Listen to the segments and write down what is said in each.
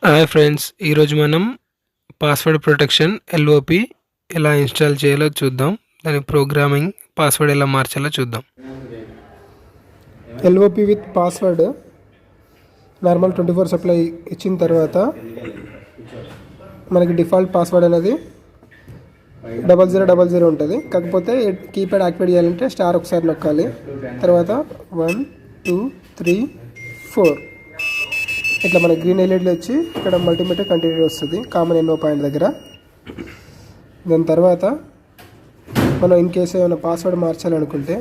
Hi friends, ఈరోజు మనం password protection LOP ఎలా ఇన్స్టాల్ చేయాలో చూద్దాం. దాని ప్రోగ్రామింగ్ పాస్వర్డ్ ఎలా మార్చాలో చూద్దాం. LOP with password normal 24 supply ఇచ్చిన తర్వాత మనకి డిఫాల్ట్ పాస్వర్డ్ అనేది 0000 ఉంటుంది. కాకపోతే కీప్యాడ్ యాక్టివేట్ చేయాలంటే స్టార్ ఒకసారి నొక్కాలి. తర్వాత 1 2 3 4 ఇట్లా మన గ్రీన్ ఎల్ఈడీలో వచ్చి ఇక్కడ మల్టీమీటర్ కంటిన్యూ వస్తుంది కామన్ ఎన్నో పాయింట్ దగ్గర. దాని తర్వాత మనం ఇన్ కేసు ఏమైనా పాస్వర్డ్ మార్చాలనుకుంటే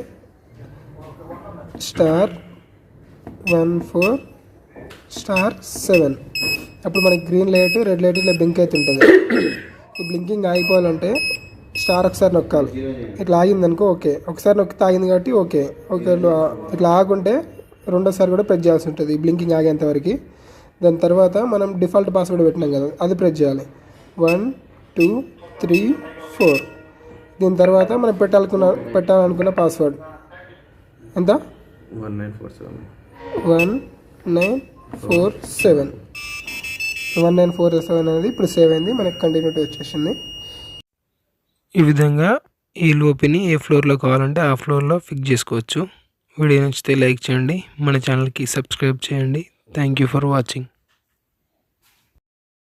*14*7 అప్పుడు మనకి గ్రీన్ లైట్ రెడ్ లైట్ ఇట్లా బ్లింక్ అవుతుంటుంది. ఈ బ్లింకింగ్ ఆగిపోవాలంటే స్టార్ ఒకసారి నొక్కాలి. ఇట్లా ఆగిందనుకో ఓకే, ఒకసారి నొక్కితే ఆగింది కాబట్టి ఓకే. ఇట్లా ఆగుంటే రెండోసారి కూడా ప్రెస్ చేయాల్సి ఉంటుంది బ్లింకింగ్ ఆగేంత వరకు. దాని తర్వాత మనం డిఫాల్ట్ పాస్వర్డ్ పెట్టినాం కదా, అది ప్రెస్ చేయాలి. 1 2 3 4. దీని తర్వాత మనం పెట్టాలనుకున్న పాస్వర్డ్ ఎంత 1947 అనేది ఇప్పుడు సేవ్ అయింది, మనకి కంటిన్యూటీ వచ్చేసింది. ఈ విధంగా ఈ ఎల్ఓపిని ఏ ఫ్లోర్లో కావాలంటే ఆ ఫ్లోర్లో ఫిక్స్ చేసుకోవచ్చు. వీడియో నచ్చితే లైక్ చేయండి, మన ఛానల్కి సబ్స్క్రైబ్ చేయండి. Thank you for watching.